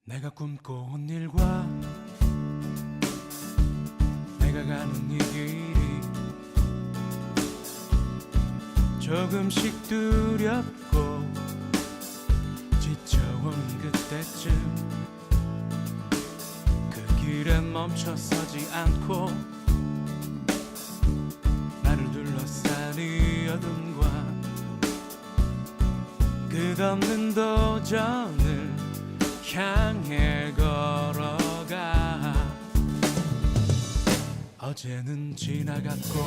내가 꿈꿔온 일과 내가 가는 이 길이 조금씩 두렵고 지쳐온 그때쯤 그 길에 멈춰서지 않고 나를 둘러싼 이 어둠과 끝없는 도전을 향해 걸어가. 어제는 지나갔고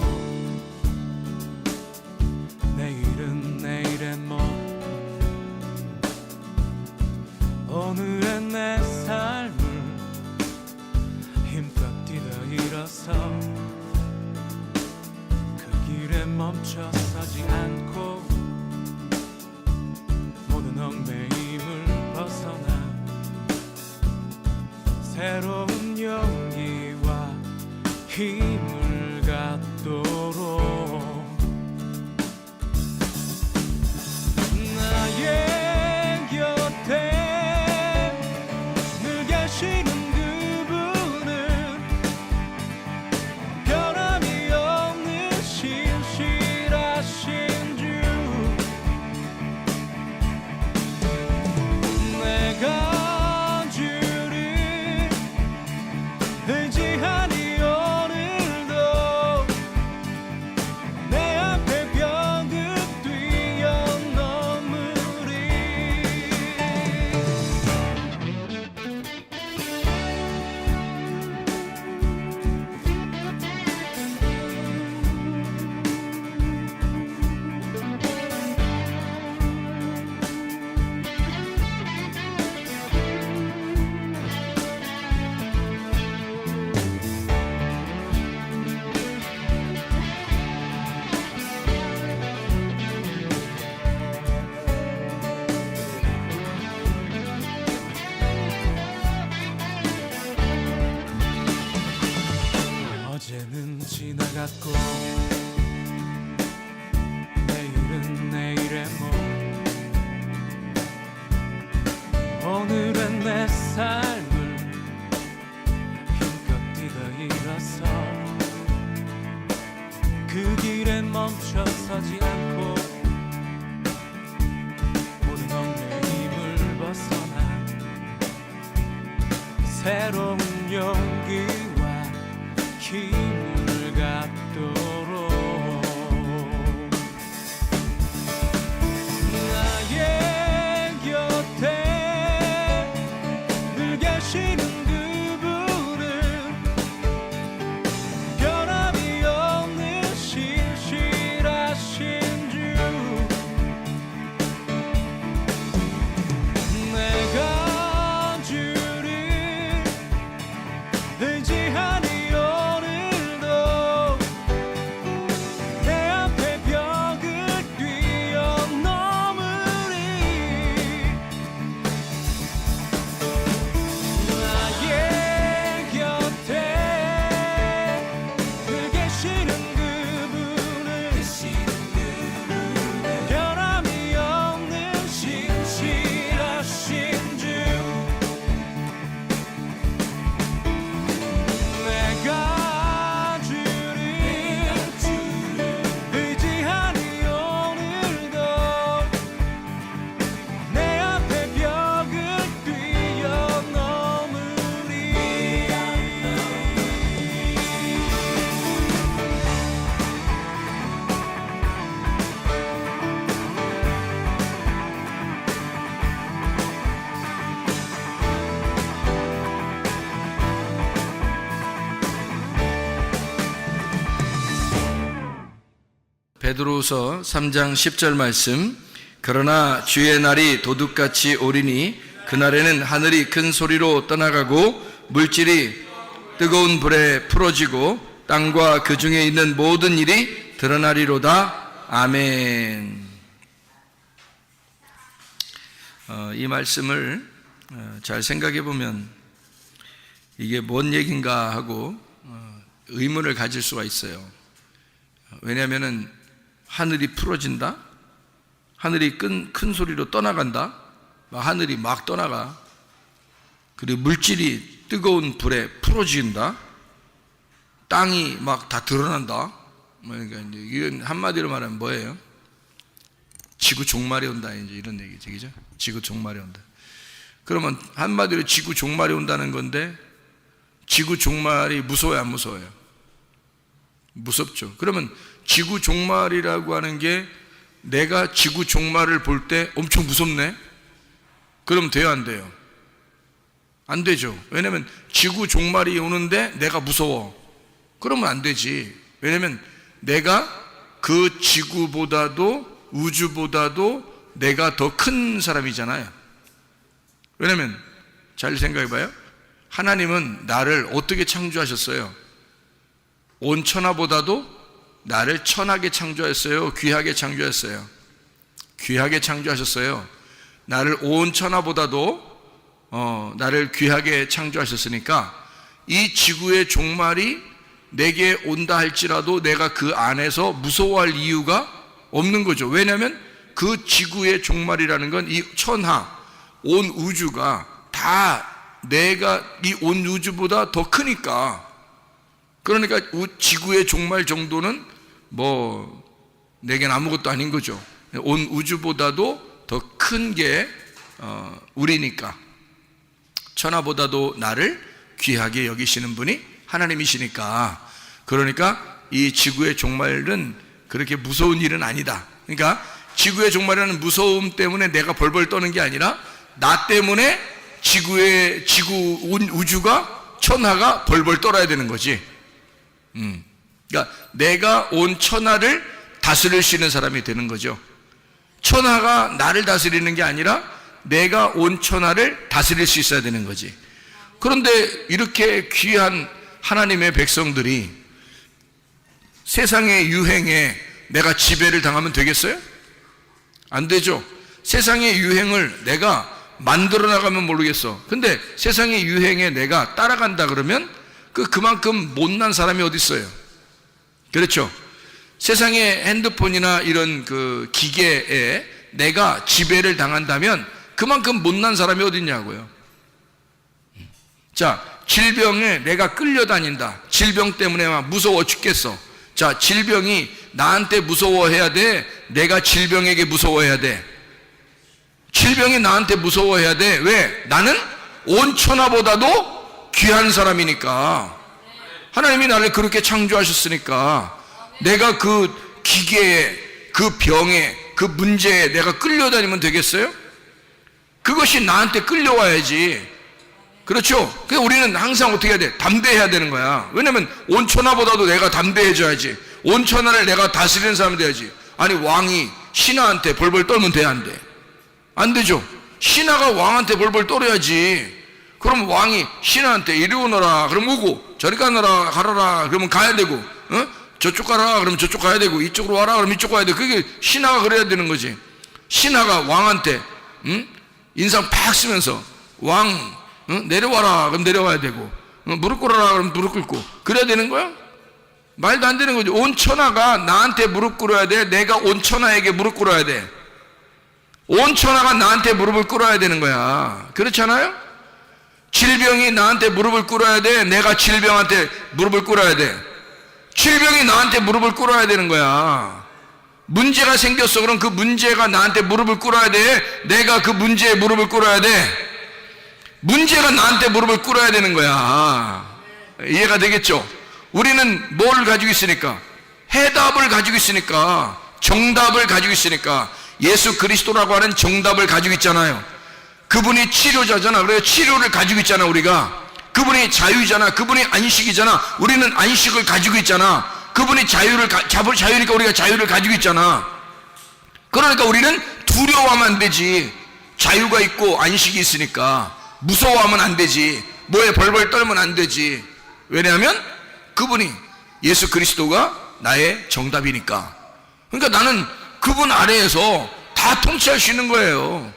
내일은 내일의 梦. 오늘의 내 삶을 힘껏 뛰다 일어서 그 길에 멈춰서지 않고 모든 얽매임을 벗어나 새로운 용기와 힘을 갖도록 나의 곁에 늘 계시는 그분은 변함이 없는 신실하신 주. 내가 주를 의지하니 오늘도 내 앞에 벽을 뛰어넘으리. 어제는 지나갔고 내일은 내일의 梦. 오늘은 내 삶을 힘껏 뛰다 일어서 그 길에 멈춰서지 않고 모든 얽매임을 벗어나 새로운 용기와 힘을 갖도록 나의 곁에 늘 계시는 그분은 변함이 없는 신실하신 주. 내가 주를 의지하니 오늘도 내 앞에 벽을 뛰어넘으리. 나의 곁에 늘 계시는 그분은 변함이 없는 신실하신 주. 내가 주를 의지하니 오늘도 내 앞에 벽을 뛰어넘으리. 베드로후서 3장 10절 말씀. 그러나 주의 날이 도둑같이 오리니 그날에는 하늘이 큰 소리로 떠나가고 물질이 뜨거운 불에 풀어지고 땅과 그 중에 있는 모든 일이 드러나리로다. 아멘. 이 말씀을 잘 생각해 보면 이게 뭔 얘기인가 하고 의문을 가질 수가 있어요. 왜냐하면 하늘이 풀어진다? 하늘이 큰 소리로 떠나간다? 하늘이 막 떠나가. 그리고 물질이 뜨거운 불에 풀어진다. 땅이 막 다 드러난다. 그러니까 이제 이건 한마디로 말하면 뭐예요? 지구 종말이 온다, 이제 이런 얘기죠, 그죠? 지구 종말이 온다. 그러면 한마디로 지구 종말이 온다는 건데, 지구 종말이 무서워요, 안 무서워요? 무섭죠. 그러면 지구 종말이라고 하는 게 내가 지구 종말을 볼 때 엄청 무섭네? 그럼 돼요, 안 돼요? 안 되죠. 왜냐면 지구 종말이 오는데 내가 무서워. 그러면 안 되지. 왜냐면 내가 그 지구보다도 우주보다도 내가 더 큰 사람이잖아요. 왜냐면 잘 생각해 봐요. 하나님은 나를 어떻게 창조하셨어요? 온 천하보다도 나를 천하게 창조했어요? 귀하게 창조했어요? 귀하게 창조하셨어요. 나를 온 천하보다도 나를 귀하게 창조하셨으니까 이 지구의 종말이 내게 온다 할지라도 내가 그 안에서 무서워할 이유가 없는 거죠. 왜냐하면 그 지구의 종말이라는 건 이 천하, 온 우주가 다 내가 이 온 우주보다 더 크니까. 그러니까 지구의 종말 정도는 뭐 내겐 아무것도 아닌 거죠. 온 우주보다도 더 큰 게 우리니까. 천하보다도 나를 귀하게 여기시는 분이 하나님이시니까. 그러니까 이 지구의 종말은 그렇게 무서운 일은 아니다. 그러니까 지구의 종말이라는 무서움 때문에 내가 벌벌 떠는 게 아니라 나 때문에 지구 온 우주가 천하가 벌벌 떨어야 되는 거지. 그러니까 내가 온 천하를 다스릴 수 있는 사람이 되는 거죠. 천하가 나를 다스리는 게 아니라 내가 온 천하를 다스릴 수 있어야 되는 거지. 그런데 이렇게 귀한 하나님의 백성들이 세상의 유행에 내가 지배를 당하면 되겠어요? 안 되죠. 세상의 유행을 내가 만들어 나가면 모르겠어. 근데 세상의 유행에 내가 따라간다 그러면 그만큼 못난 사람이 어디 있어요? 그렇죠. 세상의 핸드폰이나 이런 그 기계에 내가 지배를 당한다면 그만큼 못난 사람이 어디 있냐고요. 자, 질병에 내가 끌려다닌다. 질병 때문에 막 무서워 죽겠어. 자, 질병이 나한테 무서워해야 돼? 내가 질병에게 무서워해야 돼? 질병이 나한테 무서워해야 돼. 왜? 나는 온 천하보다도 귀한 사람이니까. 하나님이 나를 그렇게 창조하셨으니까 내가 그 기계에, 그 병에, 그 문제에 내가 끌려다니면 되겠어요? 그것이 나한테 끌려와야지. 그렇죠? 그래서 우리는 항상 어떻게 해야 돼? 담대해야 되는 거야. 왜냐면 온 천하보다도 내가 담대해져야지. 온 천하를 내가 다스리는 사람이 돼야지. 아니, 왕이 신하한테 벌벌 떨면 돼, 안 돼? 안 되죠. 신하가 왕한테 벌벌 떨어야지. 그럼 왕이 신하한테 이리 오너라 그럼 오고, 저리 가너라 가라라 그러면 가야 되고, 저쪽 가라 그러면 저쪽 가야 되고, 이쪽으로 와라 그러면 이쪽 가야 돼. 그게 신하가 그래야 되는 거지. 신하가 왕한테 인상 팍 쓰면서 왕 내려와라 그럼 내려와야 되고, 무릎 꿇어라 그러면 무릎 꿇고, 그래야 되는 거야? 말도 안 되는 거지. 온 천하가 나한테 무릎 꿇어야 돼? 내가 온 천하에게 무릎 꿇어야 돼? 온 천하가 나한테 무릎을 꿇어야 되는 거야. 그렇잖아요? 질병이 나한테 무릎을 꿇어야 돼? 내가 질병한테 무릎을 꿇어야 돼? 질병이 나한테 무릎을 꿇어야 되는 거야. 문제가 생겼어. 그럼 그 문제가 나한테 무릎을 꿇어야 돼? 내가 그 문제에 무릎을 꿇어야 돼? 문제가 나한테 무릎을 꿇어야 되는 거야. 이해가 되겠죠? 우리는 뭘 가지고 있으니까? 해답을 가지고 있으니까, 정답을 가지고 있으니까, 예수 그리스도라고 하는 정답을 가지고 있잖아요. 그분이 치료자잖아. 그래서 치료를 가지고 있잖아. 우리가 그분이 자유잖아. 그분이 안식이잖아. 우리는 안식을 가지고 있잖아. 그분이 자유니까 우리가 자유를 가지고 있잖아. 그러니까 우리는 두려워하면 안 되지. 자유가 있고 안식이 있으니까 무서워하면 안 되지. 뭐에 벌벌 떨면 안 되지. 왜냐하면 그분이, 예수 그리스도가 나의 정답이니까. 그러니까 나는 그분 아래에서 다 통치할 수 있는 거예요.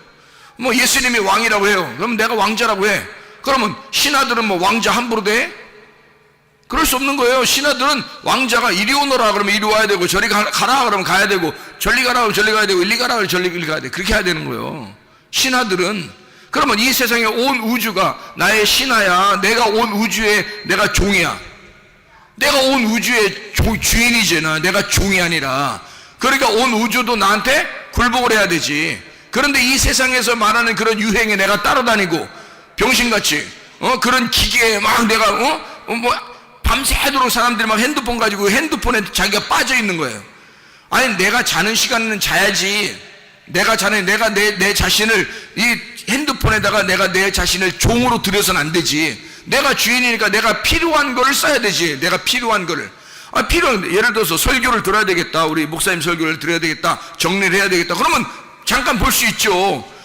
뭐 예수님이 왕이라고 해요. 그럼 내가 왕자라고 해. 그러면 신하들은 뭐 왕자 함부로 돼? 그럴 수 없는 거예요. 신하들은 왕자가 이리 오너라 그러면 이리 와야 되고, 저리 가라 그러면 가야 되고, 저리 가라 그러면 저리 가야 되고, 일리 가라 그러면 저리 가야 돼. 그렇게 해야 되는 거예요. 신하들은. 그러면 이 세상에 온 우주가 나의 신하야. 내가 온 우주의 내가 종이야. 내가 온 우주의 주인이지. 내가 종이 아니라. 그러니까 온 우주도 나한테 굴복을 해야 되지. 그런데 이 세상에서 말하는 그런 유행에 내가 따라다니고 병신같이 그런 기계에 막 내가 뭐 밤새도록 사람들이 막 핸드폰 가지고 핸드폰에 자기가 빠져 있는 거예요. 아니 내가 자는 시간에는 자야지. 내가 내 자신을 이 핸드폰에다가 내가 내 자신을 종으로 들여서는 안 되지. 내가 주인이니까 내가 필요한 거를 써야 되지. 내가 필요한 거를. 예를 들어서 설교를 들어야 되겠다. 우리 목사님 설교를 들어야 되겠다. 정리를 해야 되겠다. 그러면 잠깐 볼 수 있죠.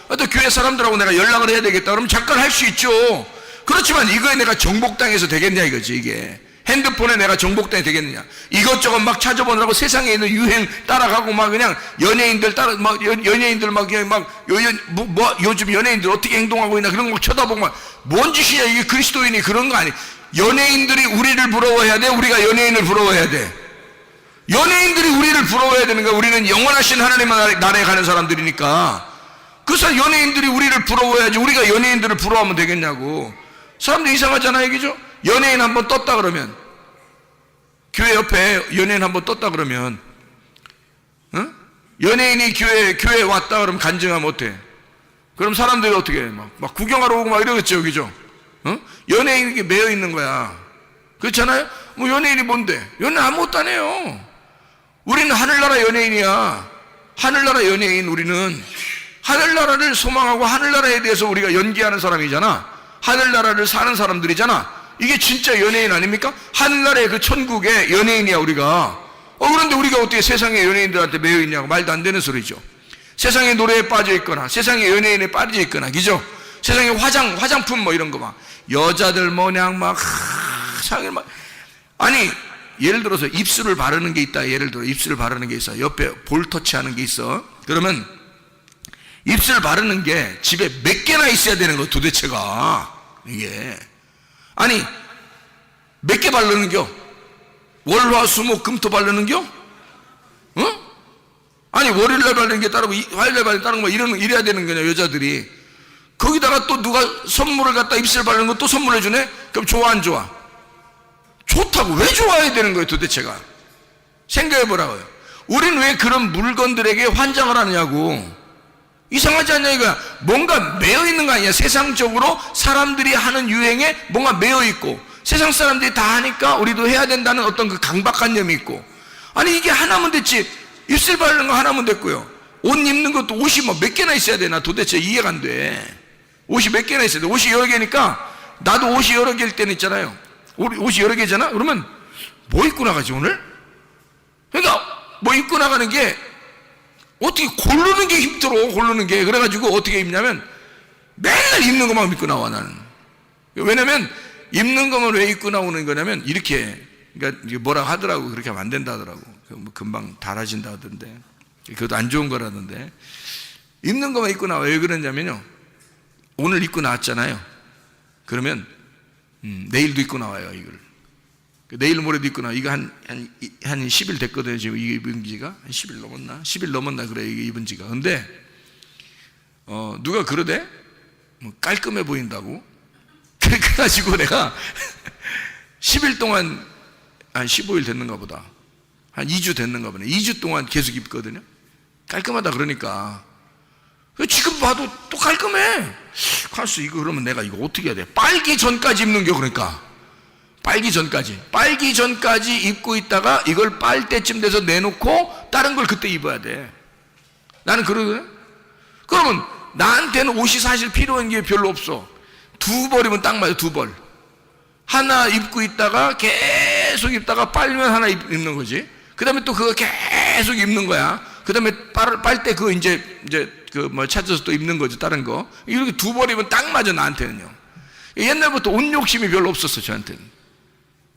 또 교회 사람들하고 내가 연락을 해야 되겠다. 그러면 잠깐 할 수 있죠. 그렇지만 이거에 내가 정복당해서 되겠냐 이거지. 이게 핸드폰에 내가 정복당이 되겠느냐. 이것저것 막 찾아보느라고 세상에 있는 유행 따라가고 막 그냥 연예인들 따라 막 연예인들 막 그냥 요즘 연예인들 어떻게 행동하고 있나 그런 거 쳐다보고 막 뭔 짓이냐. 이게 그리스도인이 그런 거 아니. 연예인들이 우리를 부러워해야 돼. 우리가 연예인을 부러워해야 돼. 연예인들이 우리를 부러워해야 되는 거야. 우리는 영원하신 하나님 나라에 가는 사람들이니까. 그래서 연예인들이 우리를 부러워해야지. 우리가 연예인들을 부러워하면 되겠냐고. 사람들 이상하잖아요, 그죠? 연예인 한번 떴다 그러면, 교회 옆에 연예인 한번 떴다 그러면, 연예인이 교회에 왔다 그러면 간증하면 어때? 그럼 사람들이 어떻게 해? 막 구경하러 오고 막 이러겠죠, 그죠? 연예인에게 매여 있는 거야. 그렇잖아요? 뭐 연예인이 뭔데? 연예인 아무것도 안 해요. 우리는 하늘나라 연예인이야. 하늘나라 연예인. 우리는 하늘나라를 소망하고 하늘나라에 대해서 우리가 연기하는 사람이잖아. 하늘나라를 사는 사람들이잖아. 이게 진짜 연예인 아닙니까? 하늘나라의 그 천국의 연예인이야 우리가. 그런데 우리가 어떻게 세상의 연예인들한테 매여 있냐고. 말도 안 되는 소리죠. 세상의 노래에 빠져 있거나 세상의 연예인에 빠져 있거나, 그죠? 세상에 화장품 뭐 이런 거 막 여자들 뭐냥 막 아니 예를 들어서 입술을 바르는 게 있다. 예를 들어 입술을 바르는 게 있어. 옆에 볼 터치하는 게 있어. 그러면 입술 바르는 게 집에 몇 개나 있어야 되는 거 도대체가. 이게 아니 몇 개 바르는겨? 월화수목 금토 바르는겨? 아니 월요일날 바르는 게 따르고 화요일날 바르는 게 따르고 뭐 이래야 되는 거냐 여자들이. 거기다가 또 누가 선물을 갖다 입술 바르는 거 또 선물해 주네? 그럼 좋아 안 좋아? 좋다고. 왜 좋아해야 되는 거예요 도대체가? 생각해 보라고요. 우리는 왜 그런 물건들에게 환장을 하느냐고. 이상하지 않냐 이거야. 뭔가 매여 있는 거 아니야. 세상적으로 사람들이 하는 유행에 뭔가 매여 있고, 세상 사람들이 다 하니까 우리도 해야 된다는 어떤 그 강박관념이 있고. 아니 이게 하나면 됐지. 입술 바르는 거 하나면 됐고요. 옷 입는 것도 옷이 뭐 몇 개나 있어야 되나 도대체 이해가 안 돼. 옷이 몇 개나 있어야 돼. 옷이 여러 개니까 나도 옷이 여러 개일 때는 있잖아요. 옷이 여러 개잖아. 그러면 뭐 입고 나가지 오늘? 그러니까 뭐 입고 나가는 게 어떻게 고르는 게 힘들어. 고르는 게. 그래가지고 어떻게 입냐면 맨날 입는 것만 입고 나와 나는. 왜냐면 입는 것만 왜 입고 나오는 거냐면 이렇게, 그러니까 뭐라 하더라고. 그렇게 하면 안 된다 하더라고. 뭐 금방 달아진다 하던데. 그것도 안 좋은 거라던데. 입는 것만 입고 나와. 왜 그러냐면요, 오늘 입고 나왔잖아요. 그러면 내일도 입고 나와요. 이걸 내일 모레도 입고 나와. 이거 한 10일 됐거든요. 지금 이게 입은 지가 한 10일 넘었나? 10일 넘었나 그래 이게 입은 지가. 근데 누가 그러대? 뭐 깔끔해 보인다고. 그래가지고 내가 10일 동안 한 15일 됐는가 보다. 한 2주 됐는가 보네. 2주 동안 계속 입거든요. 깔끔하다 그러니까. 지금 봐도 또 깔끔해. 가수 이거 그러면 내가 이거 어떻게 해야 돼? 빨기 전까지 입는 겨. 그러니까 빨기 전까지 입고 있다가 이걸 빨 때쯤 돼서 내놓고 다른 걸 그때 입어야 돼. 나는 그러거든. 그러면 나한테는 옷이 사실 필요한 게 별로 없어. 2벌이면 딱 맞아. 2벌 하나 입고 있다가 계속 입다가 빨면 하나 입는 거지. 그 다음에 또 그거 계속 입는 거야. 그 다음에 빨 때 그거 이제 그 뭐 찾아서 또 입는 거죠. 다른 거. 이렇게 2벌이면 딱 맞아 나한테는요. 옛날부터 옷 욕심이 별로 없었어. 저한테는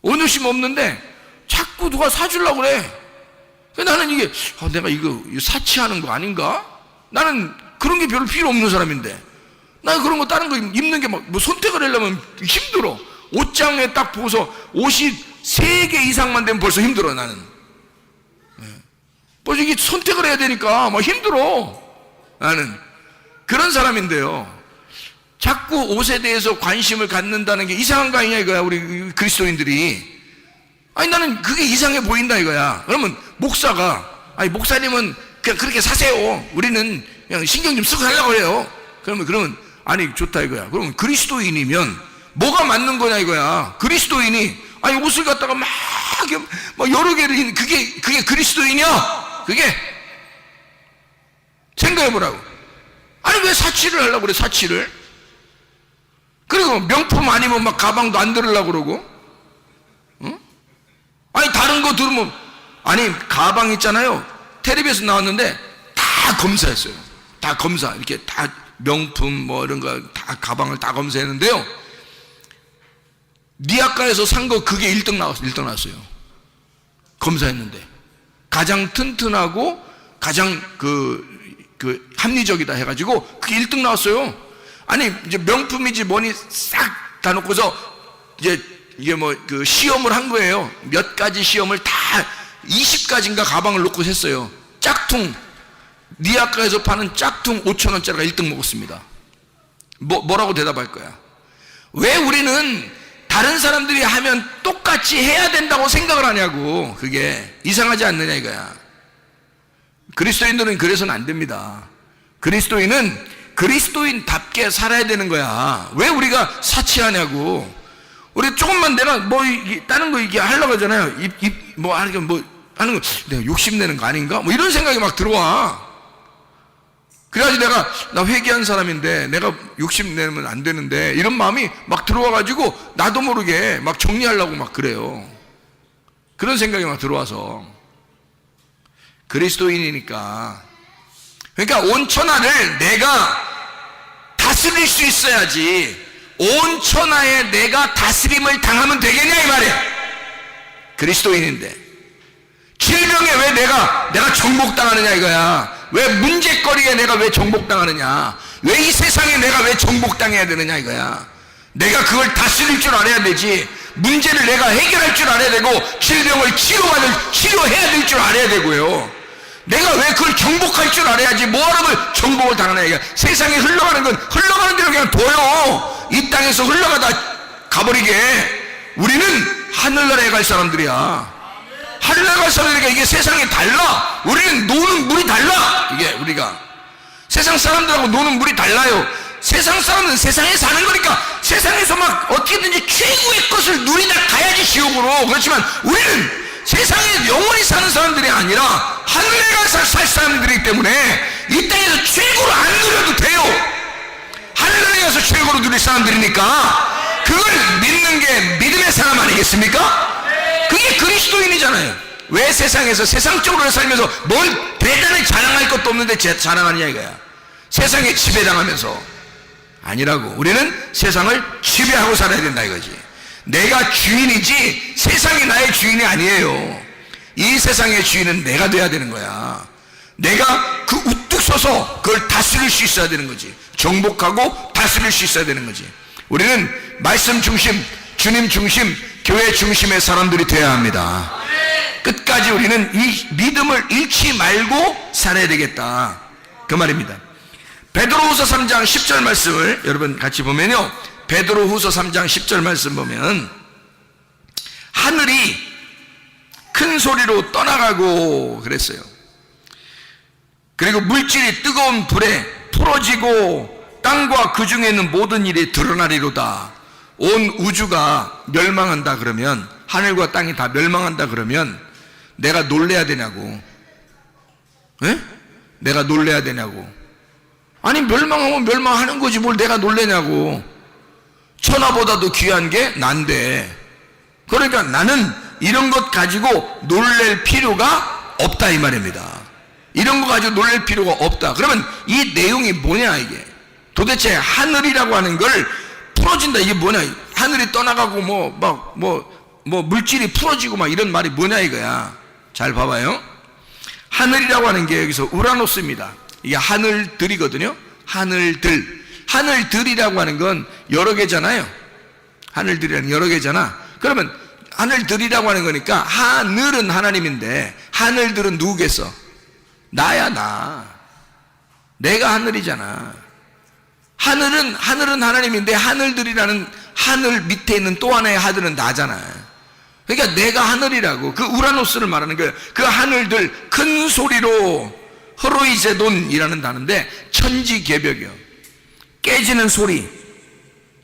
옷 욕심 없는데 자꾸 누가 사주려고 그래. 나는 이게 내가 이거 사치하는 거 아닌가? 나는 그런 게 별로 필요 없는 사람인데, 나는 그런 거 다른 거 입는 게 막 뭐 선택을 하려면 힘들어. 옷장에 딱 보고서 옷이 3개 이상만 되면 벌써 힘들어. 나는 벌써 이게 선택을 해야 되니까 막 힘들어. 나는 그런 사람인데요. 자꾸 옷에 대해서 관심을 갖는다는 게 이상한 거 아니냐 이거야, 우리 그리스도인들이. 아니, 나는 그게 이상해 보인다 이거야. 그러면 목사가, 아니, 목사님은 그냥 그렇게 사세요. 우리는 그냥 신경 좀 쓰고 살려고 해요. 그러면, 아니, 좋다 이거야. 그러면 그리스도인이면 뭐가 맞는 거냐 이거야. 그리스도인이, 아니, 옷을 갖다가 막 여러 개를, 그게 그리스도인이야? 그게? 생각해 보라고. 아니, 왜 사치를 하려고 그래, 사치를? 그리고 명품 아니면 막 가방도 안 들으려고 그러고, 응? 아니, 다른 거 들으면, 아니, 가방 있잖아요. 텔레비에서 나왔는데 다 검사했어요. 다 검사. 이렇게 다 명품 뭐 이런 거 다 가방을 다 검사했는데요. 니아카에서 산 거 그게 1등 나왔어요. 검사했는데. 가장 튼튼하고 가장 합리적이다 해가지고 그게 1등 나왔어요. 아니, 이제 명품이지 뭐니 싹 다 놓고서 이게 뭐 시험을 한 거예요. 몇 가지 시험을 다 20가지인가 가방을 놓고 했어요. 짝퉁, 니아카에서 파는 짝퉁 5,000원짜리가 1등 먹었습니다. 뭐라고 대답할 거야? 왜 우리는 다른 사람들이 하면 똑같이 해야 된다고 생각을 하냐고. 그게 이상하지 않느냐 이거야. 그리스도인들은 그래서는 안 됩니다. 그리스도인은 그리스도인답게 살아야 되는 거야. 왜 우리가 사치하냐고. 우리 조금만 내가 다른 거 이게 하려고 하잖아요. 하는 거 내가 욕심내는 거 아닌가? 뭐 이런 생각이 막 들어와. 그래가지고 나 회개한 사람인데 내가 욕심내면 안 되는데 이런 마음이 막 들어와가지고 나도 모르게 막 정리하려고 막 그래요. 그런 생각이 막 들어와서. 그리스도인이니까. 그러니까 온 천하를 내가 다스릴 수 있어야지 온 천하에 내가 다스림을 당하면 되겠냐 이 말이야. 그리스도인인데 질병에 왜 내가 정복당하느냐 이거야. 왜 문제거리에 내가 왜 정복당하느냐, 왜 이 세상에 내가 왜 정복당해야 되느냐 이거야. 내가 그걸 다스릴 줄 알아야 되지. 문제를 내가 해결할 줄 알아야 되고 질병을 치료해야 될 줄 알아야 되고요. 내가 왜 그걸 정복할 줄 알아야지 뭐하러 정복을 당하냐 이거야. 세상에 흘러가는 건 흘러가는 대로 그냥 둬요. 이 땅에서 흘러가다 가버리게. 우리는 하늘나라에 갈 사람들이야. 하늘나라 갈 사람들이니까 이게 세상이 달라. 우리는 노는 물이 달라. 이게 우리가 세상 사람들하고 노는 물이 달라요. 세상 사람은 세상에 사는 거니까 세상에서 막 어떻게든지 최고의 것을 누리다 가야지 지옥으로. 그렇지만 우리는 세상에 영원히 사는 사람들이 아니라 하늘에 가서 살 사람들이기 때문에 이 땅에서 최고로 안 누려도 돼요. 하늘에 가서 최고로 누릴 사람들이니까 그걸 믿는 게 믿음의 사람 아니겠습니까? 그게 그리스도인이잖아요. 왜 세상에서 세상적으로 살면서 뭘 대단히 자랑할 것도 없는데 자랑하느냐 이거야. 세상에 지배당하면서. 아니라고. 우리는 세상을 지배하고 살아야 된다 이거지. 내가 주인이지 세상이 나의 주인이 아니에요. 이 세상의 주인은 내가 돼야 되는 거야. 내가 그 우뚝 서서 그걸 다스릴 수 있어야 되는 거지. 정복하고 다스릴 수 있어야 되는 거지. 우리는 말씀 중심, 주님 중심, 교회 중심의 사람들이 되어야 합니다. 끝까지 우리는 이 믿음을 잃지 말고 살아야 되겠다, 그 말입니다. 베드로후서 3장 10절 말씀을 여러분 같이 보면요, 베드로후서 3장 10절 말씀 보면 하늘이 큰 소리로 떠나가고 그랬어요. 그리고 물질이 뜨거운 불에 풀어지고 땅과 그 중에 있는 모든 일이 드러나리로다. 온 우주가 멸망한다 그러면, 하늘과 땅이 다 멸망한다 그러면 내가 놀래야 되냐고. 에? 내가 놀래야 되냐고. 아니, 멸망하면 멸망하는 거지 뭘 내가 놀래냐고. 천하보다도 귀한 게 난데. 그러니까 나는 이런 것 가지고 놀랄 필요가 없다 이 말입니다. 이런 거 가지고 놀랄 필요가 없다. 그러면 이 내용이 뭐냐 이게. 도대체 하늘이라고 하는 걸 풀어진다 이게 뭐냐. 하늘이 떠나가고 뭐 물질이 풀어지고 막 이런 말이 뭐냐 이거야. 잘 봐봐요. 하늘이라고 하는 게 여기서 우라노스입니다. 이게 하늘들이거든요. 하늘들이라고 하는 건 여러 개잖아요. 하늘들이라는 여러 개잖아. 그러면 하늘들이라고 하는 거니까 하늘은 하나님인데 하늘들은 누구겠어? 나야, 나. 내가 하늘이잖아. 하늘은 하나님인데 하늘들이라는 하늘 밑에 있는 또 하나의 하늘은 나잖아요. 그러니까 내가 하늘이라고, 그 우라노스를 말하는 거예요. 그 하늘들 큰 소리로, 허로이제돈이라는 단어인데 천지개벽이요. 깨지는 소리,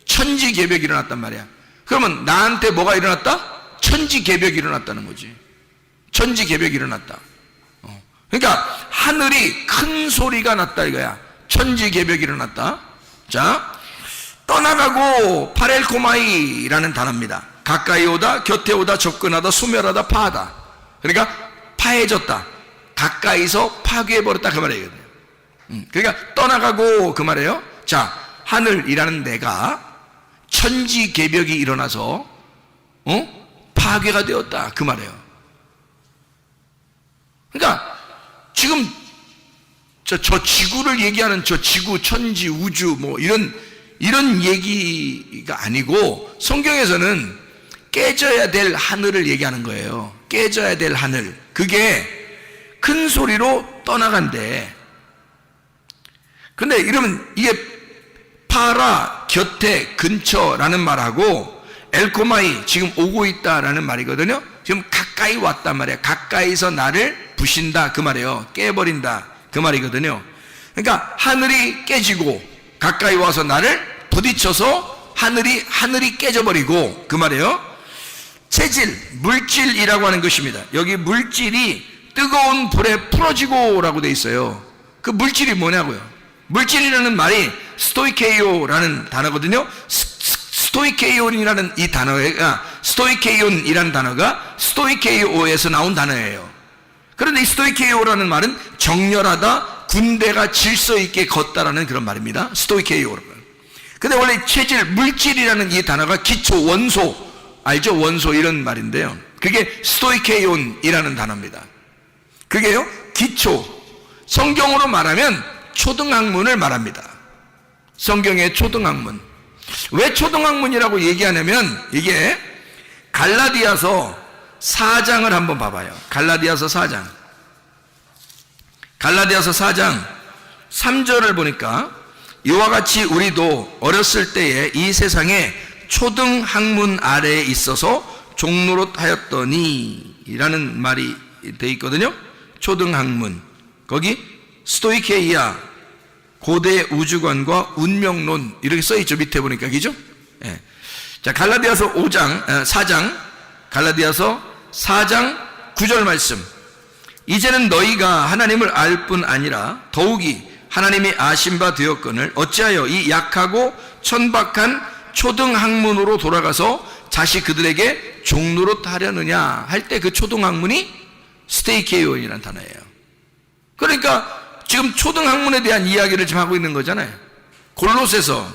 천지개벽이 일어났단 말이야. 그러면 나한테 뭐가 일어났다? 천지개벽이 일어났다는 거지. 천지개벽이 일어났다. 그러니까 하늘이 큰 소리가 났다 이거야. 천지개벽이 일어났다. 자, 떠나가고 파렐코마이라는 단어입니다. 가까이 오다, 곁에 오다, 접근하다, 소멸하다, 파하다. 그러니까 파해졌다, 가까이서 파괴해버렸다, 그 말이거든요. 그러니까 떠나가고 그 말이에요. 자, 하늘이라는 내가 천지개벽이 일어나서 파괴가 되었다, 그 말이에요. 그러니까 지금 저 지구를 얘기하는 저 지구, 천지, 우주 뭐 이런 얘기가 아니고, 성경에서는 깨져야 될 하늘을 얘기하는 거예요. 깨져야 될 하늘, 그게 큰 소리로 떠나간대. 근데 이러면 이게 파라, 곁에, 근처라는 말하고 엘코마이, 지금 오고 있다라는 말이거든요. 지금 가까이 왔단 말이야. 가까이서 나를 부신다, 그 말이에요. 깨버린다, 그 말이거든요. 그러니까 하늘이 깨지고 가까이 와서 나를 부딪혀서 하늘이 깨져버리고, 그 말이에요. 체질, 물질이라고 하는 것입니다. 여기 물질이 뜨거운 불에 풀어지고 라고 돼 있어요. 그 물질이 뭐냐고요? 물질이라는 말이 스토이케이오라는 단어거든요. 스토이케이온이라는 이 단어가, 스토이케이온이라는 단어가 스토이케이오에서 나온 단어예요. 그런데 이 스토이케이오라는 말은 정렬하다, 군대가 질서 있게 걷다라는 그런 말입니다. 스토이케이오라고. 근데 원래 체질, 물질이라는 이 단어가 기초, 원소, 알죠? 원소, 이런 말인데요. 그게 스토이케이온이라는 단어입니다. 그게요, 기초, 성경으로 말하면 초등학문을 말합니다. 성경의 초등학문. 왜 초등학문이라고 얘기하냐면, 이게 갈라디아서 4장을 한번 봐봐요. 갈라디아서 4장. 갈라디아서 4장 3절을 보니까, 이와 같이 우리도 어렸을 때에 이 세상에 초등학문 아래에 있어서 종노릇 하였더니 라는 말이 돼 있거든요. 초등학문, 거기 스토이케이아, 고대 우주관과 운명론 이렇게 써 있죠. 밑에 보니까, 그죠? 예. 자, 갈라디아서 4장, 갈라디아서 4장 9절 말씀. 이제는 너희가 하나님을 알 뿐 아니라 더욱이 하나님이 아신 바 되었거늘 어찌하여 이 약하고 천박한 초등학문으로 돌아가서 다시 그들에게 종노릇 하려느냐 할 때, 그 초등학문이 스테이케이온이라는 단어예요. 그러니까 지금 초등학문에 대한 이야기를 지금 하고 있는 거잖아요. 골로새서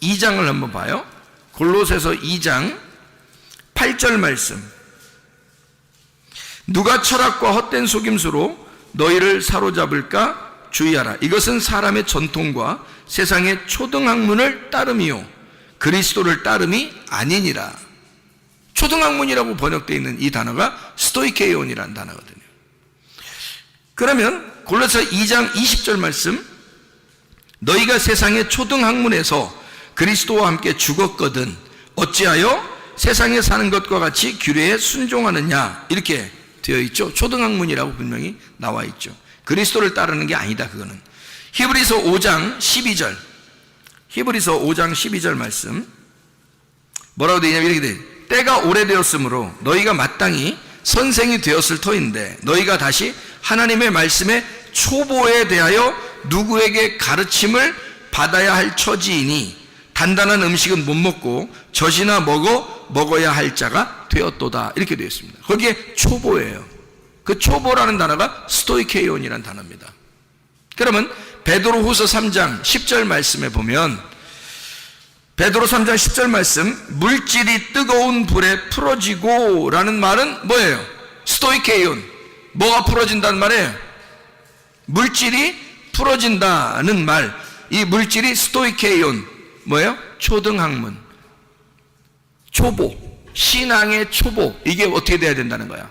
2장을 한번 봐요. 골로새서 2장 8절 말씀. 누가 철학과 헛된 속임수로 너희를 사로잡을까 주의하라. 이것은 사람의 전통과 세상의 초등학문을 따름이요 그리스도를 따름이 아니니라. 초등학문이라고 번역되어 있는 이 단어가 스토이케이온이라는 단어거든요. 그러면 골로새 2장 20절 말씀. 너희가 세상의 초등학문에서 그리스도와 함께 죽었거든 어찌하여 세상에 사는 것과 같이 규례에 순종하느냐, 이렇게 되어 있죠. 초등학문이라고 분명히 나와 있죠. 그리스도를 따르는 게 아니다, 그거는. 히브리서 5장 12절. 히브리서 5장 12절 말씀. 뭐라고 되어 있냐면 이렇게 돼. 때가 오래되었으므로 너희가 마땅히 선생이 되었을 터인데 너희가 다시 하나님의 말씀의 초보에 대하여 누구에게 가르침을 받아야 할 처지이니 단단한 음식은 못 먹고 젖이나 먹어야 할 자가 되었도다, 이렇게 되어 있습니다. 거기에 초보예요. 그 초보라는 단어가 스토이케이온이라는 단어입니다. 그러면 베드로후서 3장 10절 말씀에 보면, 베드로 3장 10절 말씀, 물질이 뜨거운 불에 풀어지고 라는 말은 뭐예요? 스토이케이온. 뭐가 풀어진다는 말이에요? 물질이 풀어진다는 말. 이 물질이 스토이케이온, 뭐예요? 초등학문, 초보, 신앙의 초보. 이게 어떻게 돼야 된다는 거야?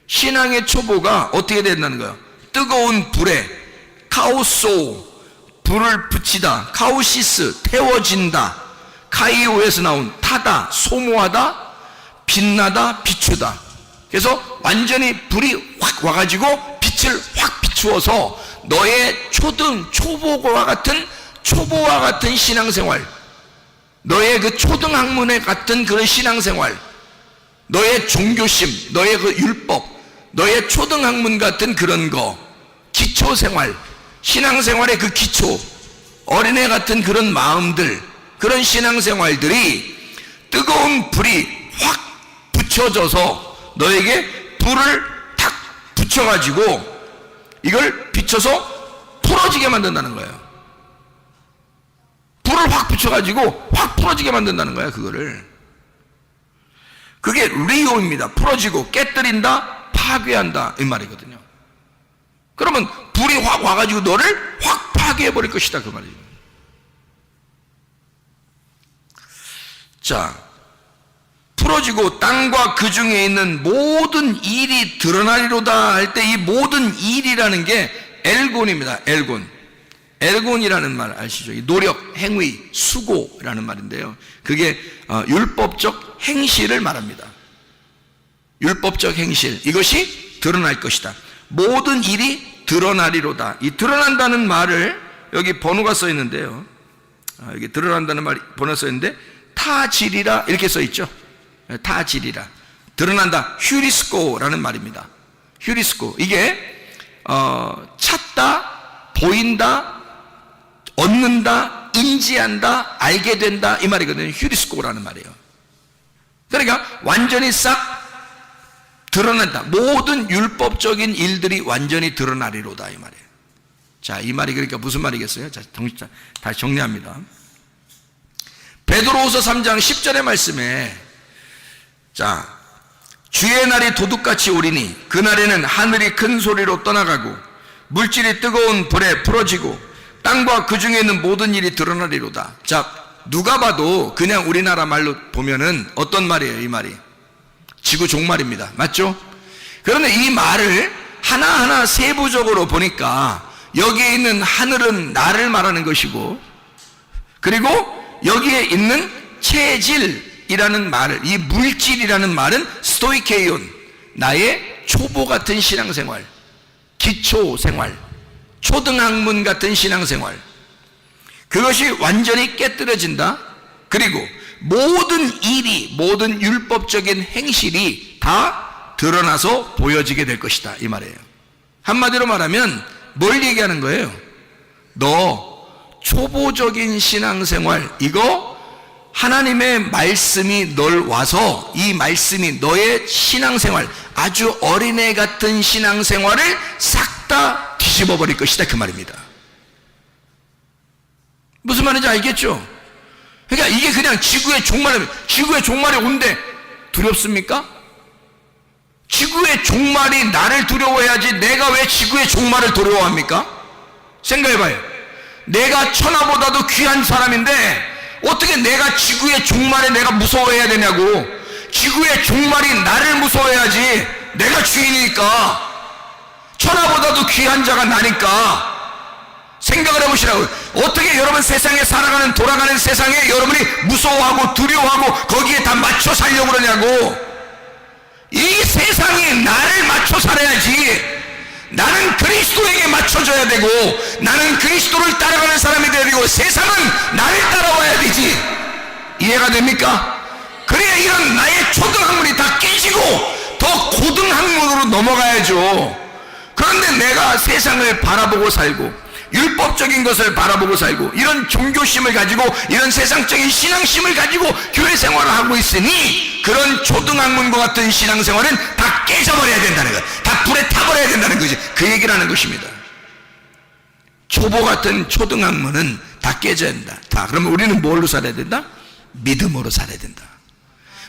신앙의 초보가 어떻게 된다는 거야? 뜨거운 불에, 카오소, 불을 붙이다, 카우시스, 태워진다, 카이오에서 나온 타다, 소모하다, 빛나다, 비추다. 그래서 완전히 불이 확 와가지고 빛을 확 비추어서 너의 초보와 같은 신앙생활, 너의 그 초등학문에 같은 그런 신앙생활, 너의 종교심, 너의 그 율법, 너의 초등학문 같은 그런 거, 기초생활, 신앙생활의 그 기초, 어린애 같은 그런 마음들, 그런 신앙생활들이 뜨거운 불이 확 붙여져서 너에게 불을 탁 붙여가지고 이걸 비춰서 풀어지게 만든다는 거예요. 불을 확 붙여가지고 확 풀어지게 만든다는 거야. 그거를. 그게 리오입니다. 풀어지고 깨뜨린다, 파괴한다 이 말이거든요. 그러면 불이 확 와가지고 너를 확 파괴해버릴 것이다 그 말이에요. 자, 풀어지고 땅과 그 중에 있는 모든 일이 드러나리로다 할 때 이 모든 일이라는 게 엘곤입니다. 엘곤이라는 말 아시죠? 노력, 행위, 수고라는 말인데요. 그게 율법적 행실을 말합니다. 율법적 행실, 이것이 드러날 것이다. 모든 일이 드러나리로다. 이 드러난다는 말을 여기 번호가 써 있는데요. 여기 드러난다는 말이 번호가 써 있는데 타지리라 이렇게 써 있죠. 타지리라. 드러난다. 휴리스코라는 말입니다. 휴리스코. 이게 찾다, 보인다, 얻는다, 인지한다, 알게 된다 이 말이거든요. 휴리스코라는 말이에요. 그러니까 완전히 싹 드러난다. 모든 율법적인 일들이 완전히 드러나리로다 이 말이에요. 자, 이 말이 그러니까 무슨 말이겠어요? 자, 다시 정리합니다. 베드로후서 3장 10절의 말씀에 자, 주의 날이 도둑같이 오리니 그날에는 하늘이 큰 소리로 떠나가고 물질이 뜨거운 불에 풀어지고 땅과 그 중에 있는 모든 일이 드러나리로다. 자, 누가 봐도 그냥 우리나라 말로 보면은 어떤 말이에요? 이 말이 지구 종말입니다. 맞죠? 그런데 이 말을 하나하나 세부적으로 보니까 여기에 있는 하늘은 나를 말하는 것이고, 그리고 여기에 있는 체질이라는 말을, 이 물질이라는 말은 스토이케이온, 나의 초보 같은 신앙생활, 기초생활, 초등학문 같은 신앙생활, 그것이 완전히 깨뜨려진다. 그리고 모든 일이, 모든 율법적인 행실이 다 드러나서 보여지게 될 것이다 이 말이에요. 한마디로 말하면 뭘 얘기하는 거예요? 너 초보적인 신앙생활, 이거 하나님의 말씀이 널 와서 이 말씀이 너의 신앙생활, 아주 어린애 같은 신앙생활을 싹 다 뒤집어 버릴 것이다 그 말입니다. 무슨 말인지 알겠죠? 그러니까 이게 그냥 지구의 종말이 온대 두렵습니까? 지구의 종말이 나를 두려워해야지 내가 왜 지구의 종말을 두려워합니까? 생각해봐요. 내가 천하보다도 귀한 사람인데 어떻게 내가 지구의 종말에 내가 무서워해야 되냐고. 지구의 종말이 나를 무서워해야지, 내가 주인이니까. 천하보다도 귀한 자가 나니까. 생각을 해보시라고요. 어떻게 여러분 세상에 살아가는, 돌아가는 세상에 여러분이 무서워하고 두려워하고 거기에 다 맞춰 살려고 그러냐고. 이 세상이 나를 맞춰 살아야지. 나는 그리스도에게 맞춰져야 되고, 나는 그리스도를 따라가는 사람이 되야 되고, 세상은 나를 따라와야 되지. 이해가 됩니까? 그래야 이런 나의 초등학문이 다 깨지고 더 고등학문으로 넘어가야죠. 그런데 내가 세상을 바라보고 살고, 율법적인 것을 바라보고 살고, 이런 종교심을 가지고, 이런 세상적인 신앙심을 가지고 교회 생활을 하고 있으니 그런 초등학문과 같은 신앙생활은 다 깨져버려야 된다는 것, 다 불에 타버려야 된다는 거지. 그 얘기를 하는 것입니다. 초보 같은 초등학문은 다 깨져야 된다. 다. 그러면 우리는 뭘로 살아야 된다? 믿음으로 살아야 된다.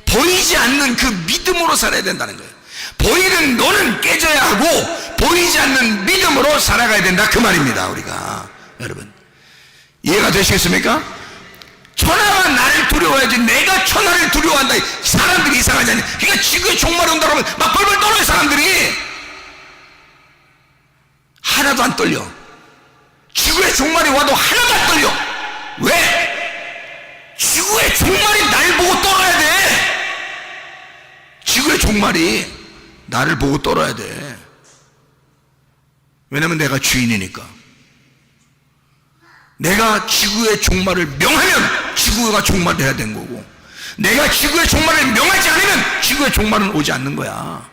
보이지 않는 그 믿음으로 살아야 된다는 거예요. 보이는 너는 깨져야 하고 보이지 않는 믿음으로 살아가야 된다 그 말입니다. 우리가 여러분 이해가 되시겠습니까? 천하가 나를 두려워하지 내가 천하를 두려워한다. 사람들이 이상하지 않냐. 그러니까 지구에 종말이 온다 그러면 막 벌벌 떨어요. 사람들이 하나도 안 떨려. 지구의 종말이 와도 하나도 안 떨려. 왜? 지구의 종말이 날 보고 떨어야 돼. 지구의 종말이 나를 보고 떨어야 돼. 왜냐면 내가 주인이니까. 내가 지구의 종말을 명하면 지구가 종말해야 되는 거고, 내가 지구의 종말을 명하지 않으면 지구의 종말은 오지 않는 거야.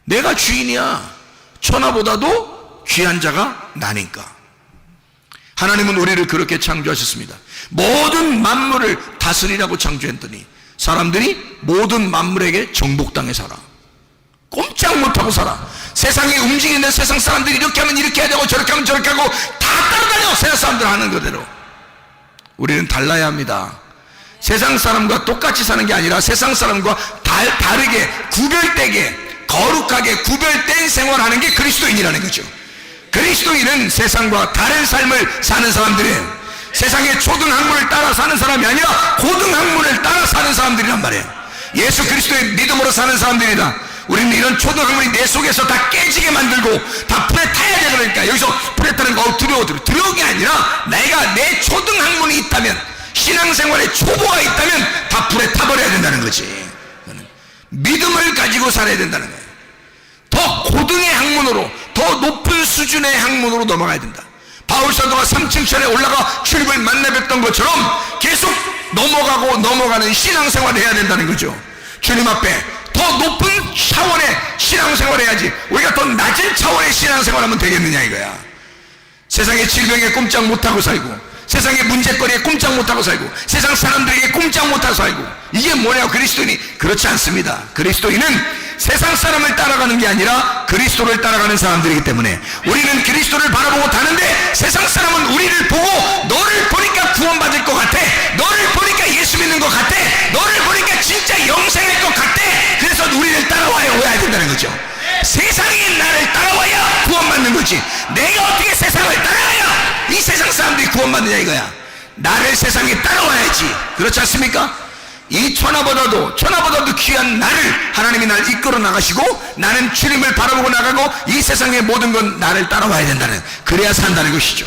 내가 주인이야. 천하보다도 귀한 자가 나니까. 하나님은 우리를 그렇게 창조하셨습니다. 모든 만물을 다스리라고 창조했더니 사람들이 모든 만물에게 정복당해 살아. 꼼짝 못하고 살아. 세상이 움직이는 세상 사람들이 이렇게 하면 이렇게 해야 되고 저렇게 하면 저렇게 하고 다 따라다녀. 세상 사람들 하는 그대로. 우리는 달라야 합니다. 세상 사람과 똑같이 사는 게 아니라 세상 사람과 다르게 구별되게 거룩하게 구별된 생활하는 게 그리스도인이라는 거죠. 그리스도인은 세상과 다른 삶을 사는 사람들이에요. 세상의 초등학문을 따라 사는 사람이 아니라 고등학문을 따라 사는 사람들이란 말이에요. 예수 그리스도의 믿음으로 사는 사람들이다. 우리는 이런 초등학문이 내 속에서 다 깨지게 만들고 다 불에 타야 돼. 그러니까 여기서 불에 타는 거 두려운 게 아니라 내가 내 초등학문이 있다면, 신앙생활에 초보가 있다면 다 불에 타버려야 된다는 거지. 믿음을 가지고 살아야 된다는 거예요. 더 고등의 학문으로, 더 높은 수준의 학문으로 넘어가야 된다. 바울 사도가 3층 천에 올라가 주님을 만나 뵙던 것처럼 계속 넘어가는 신앙생활을 해야 된다는 거죠. 주님 앞에 더 높은 차원의 신앙생활을 해야지 우리가 더 낮은 차원의 신앙생활을 하면 되겠느냐 이거야. 세상의 질병에 꼼짝 못하고 살고, 세상의 문제거리에 꼼짝 못하고 살고, 세상 사람들에게 꼼짝 못하고 살고, 이게 뭐냐고. 그리스도인이 그렇지 않습니다. 그리스도인은 세상 사람을 따라가는 게 아니라 그리스도를 따라가는 사람들이기 때문에 우리는 그리스도를 바라보고 다는데, 세상 사람은 우리를 보고 너를 보니까 구원받을 것 같아, 너를 보니까 예수 믿는 것 같아, 너를 보니까 진짜 영생할 것 같아. 그래서 우리를 따라와야 오야 된다는 거죠. 세상이 나를 따라와야 구원받는 거지, 내가 어떻게 세상을 따라가야 이 세상 사람들이 구원받느냐 이거야. 나를 세상에 따라와야지. 그렇지 않습니까? 이 천하보다도 귀한 나를 하나님이 날 이끌어 나가시고, 나는 주님을 바라보고 나가고 이 세상의 모든 건 나를 따라와야 된다는, 그래야 산다는 것이죠.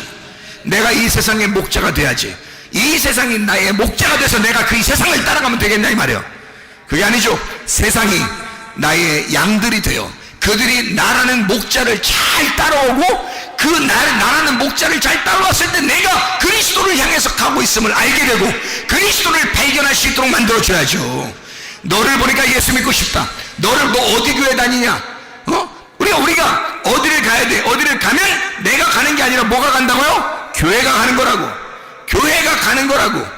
내가 이 세상의 목자가 돼야지. 이 세상이 나의 목자가 돼서 내가 그 이 세상을 따라가면 되겠냐 이 말이에요. 그게 아니죠. 세상이 나의 양들이 되어 그들이 나라는 목자를 잘 따라오고, 그 나라는 목자를 잘 따라왔을 때 내가 그리스도를 향해서 가고 있음을 알게 되고 그리스도를 발견할 수 있도록 만들어줘야죠. 너를 보니까 예수 믿고 싶다. 너 어디 교회 다니냐? 우리가 어디를 가야 돼? 어디를 가면 내가 가는 게 아니라 뭐가 간다고요? 교회가 가는 거라고. 교회가 가는 거라고.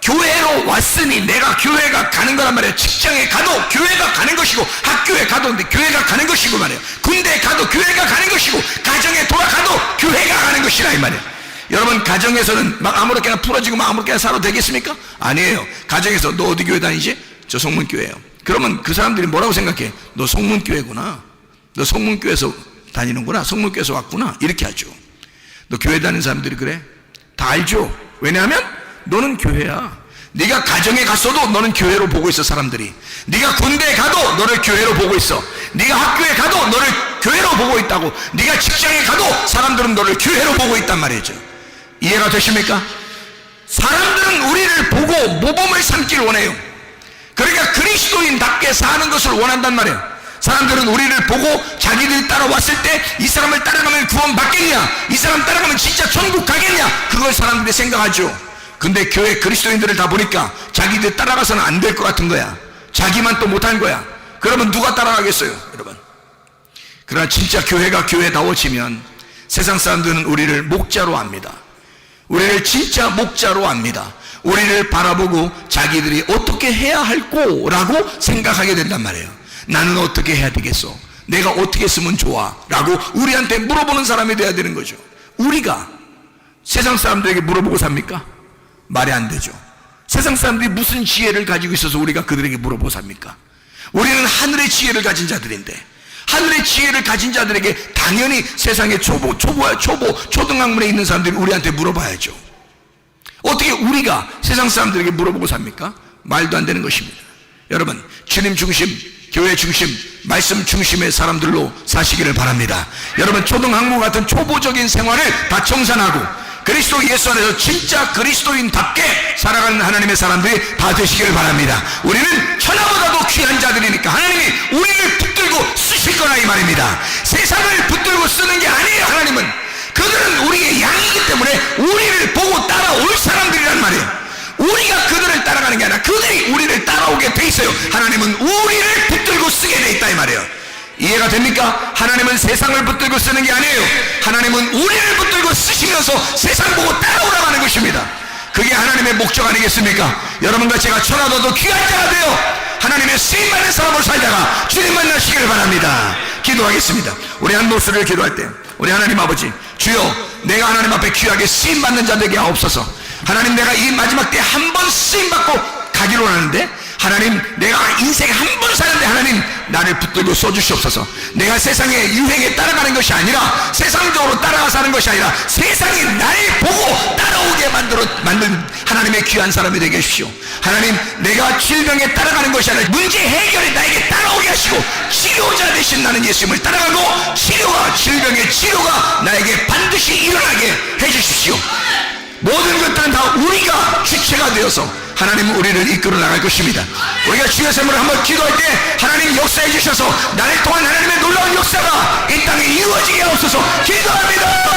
교회로 왔으니 내가 교회가 가는 거란 말이에요. 직장에 가도 교회가 가는 것이고, 학교에 가도 교회가 가는 것이고 말이에요. 군대에 가도 교회가 가는 것이고, 가정에 돌아가도 교회가 가는 것이라 이 말이에요. 여러분, 가정에서는 막 아무렇게나 풀어지고 막 아무렇게나 살아도 되겠습니까? 아니에요. 가정에서 너 어디 교회 다니지? 저 성문교회예요. 그러면 그 사람들이 뭐라고 생각해? 너 성문교회구나, 너 성문교회에서 다니는구나, 성문교회에서 왔구나, 이렇게 하죠. 너 교회 다니는 사람들이 그래? 다 알죠. 왜냐하면 너는 교회야. 네가 가정에 갔어도 너는 교회로 보고 있어. 사람들이 네가 군대에 가도 너를 교회로 보고 있어. 네가 학교에 가도 너를 교회로 보고 있다고. 네가 직장에 가도 사람들은 너를 교회로 보고 있단 말이죠. 이해가 되십니까? 사람들은 우리를 보고 모범을 삼기를 원해요. 그러니까 그리스도인답게 사는 것을 원한단 말이에요. 사람들은 우리를 보고 자기들이 따라왔을 때 이 사람을 따라가면 구원 받겠냐, 이 사람 따라가면 진짜 천국 가겠냐, 그걸 사람들이 생각하죠. 근데 교회 그리스도인들을 다 보니까 자기들 따라가서는 안 될 것 같은 거야. 자기만 또 못한 거야. 그러면 누가 따라가겠어요, 여러분? 그러나 진짜 교회가 교회다워지면 세상 사람들은 우리를 목자로 압니다. 우리를 진짜 목자로 압니다. 우리를 바라보고 자기들이 어떻게 해야 할 거라고 생각하게 된단 말이에요. 나는 어떻게 해야 되겠어? 내가 어떻게 했으면 좋아? 라고 우리한테 물어보는 사람이 돼야 되는 거죠. 우리가 세상 사람들에게 물어보고 삽니까? 말이 안 되죠. 세상 사람들이 무슨 지혜를 가지고 있어서 우리가 그들에게 물어보고 삽니까? 우리는 하늘의 지혜를 가진 자들인데, 하늘의 지혜를 가진 자들에게 당연히 세상의 초등학문에 있는 사람들이 우리한테 물어봐야죠. 어떻게 우리가 세상 사람들에게 물어보고 삽니까? 말도 안 되는 것입니다. 여러분, 주님 중심 교회 중심, 말씀 중심의 사람들로 사시기를 바랍니다. 여러분, 초등학교 같은 초보적인 생활을 다 청산하고 그리스도 예수 안에서 진짜 그리스도인답게 살아가는 하나님의 사람들이 다 되시기를 바랍니다. 우리는 천하보다도 귀한 자들이니까 하나님이 우리를 붙들고 쓰실 거라 이 말입니다. 세상을 붙들고 쓰는 게 아니에요. 하나님은 그들은 우리의 양이기 때문에 우리를 보고 따라올 사람들이란 말이에요. 우리가 그들을 따라가는 게 아니라 그들이 우리를 따라오게 돼 있어요. 하나님은 우리를 붙들고 쓰게 돼 있다 이 말이에요. 이해가 됩니까? 하나님은 세상을 붙들고 쓰는 게 아니에요. 하나님은 우리를 붙들고 쓰시면서 세상 보고 따라오라고 하는 것입니다. 그게 하나님의 목적 아니겠습니까? 여러분과 제가 천하보다도 귀한 자가 되어 하나님의 쓰임받는 사람으로 살다가 주님 만나시기를 바랍니다. 기도하겠습니다. 우리 한 목소리를 기도할 때 우리 하나님 아버지, 주여, 내가 하나님 앞에 귀하게 쓰임받는 자 되게 하옵소서. 하나님, 내가 이 마지막 때 한 번 쓰임받고 가기로 하는데 하나님, 내가 인생 한 번 사는데 하나님 나를 붙들고 써주시옵소서. 내가 세상의 유행에 따라가는 것이 아니라 세상적으로 따라가 사는 것이 아니라 세상이 나를 보고 따라오게 만든 하나님의 귀한 사람이 되게 해주십시오. 하나님, 내가 질병에 따라가는 것이 아니라 문제 해결에 나에게 따라오게 하시고 치료자 되신 나는 예수님을 따라가고 질병의 치료가 나에게 반드시 일어나게 해주십시오. 모든 것들은 다 우리가 주체가 되어서 하나님은 우리를 이끌어 나갈 것입니다. 우리가 주의 샘으로 한번 기도할 때 하나님 역사해 주셔서 나를 통한 하나님의 놀라운 역사가 이 땅에 이루어지게 하옵소서. 기도합니다.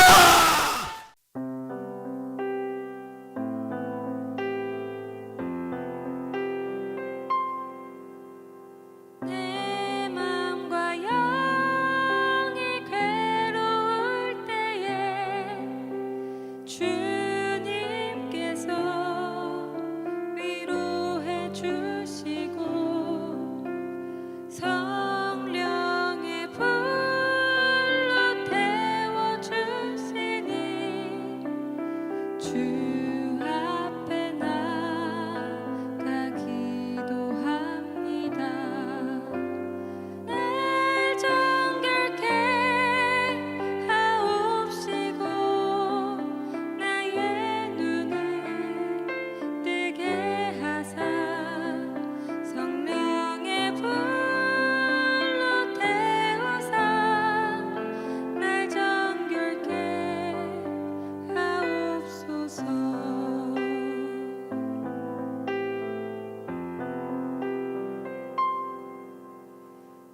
내 맘과 영이 괴로울 때에 주님께서 위로해 주시고 성령의 불로 태워 주시니 주 앞에 나가 기도합니다. 날 정결케 하옵시고 나의 눈을 뜨게 하사 성령의 불로 태우사 날 정결케 하옵소서.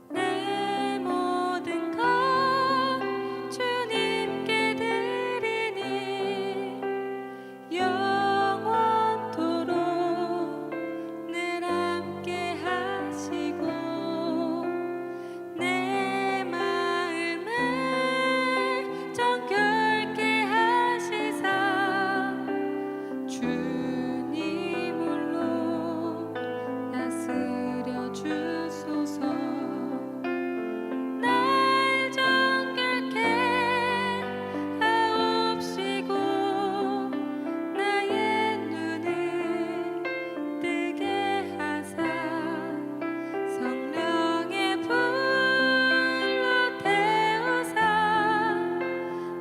내 모든 것 주님께 드리니 영원토록 늘 함께 하시고 내 마음을 정결케 하시사 주님으로 다스려 주소서. 날 정결케 하옵시고 나의 눈을 뜨게 하사 성령의 불로 태우사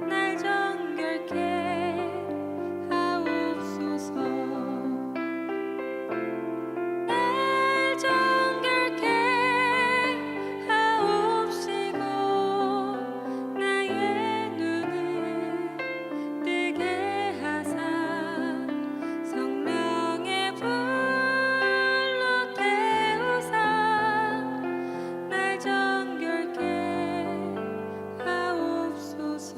날 정결케 하옵소서. 날 정결케 하옵시고 나의 눈을 뜨게 하사 성령의 불로 태우사 날 정결케 하옵소서.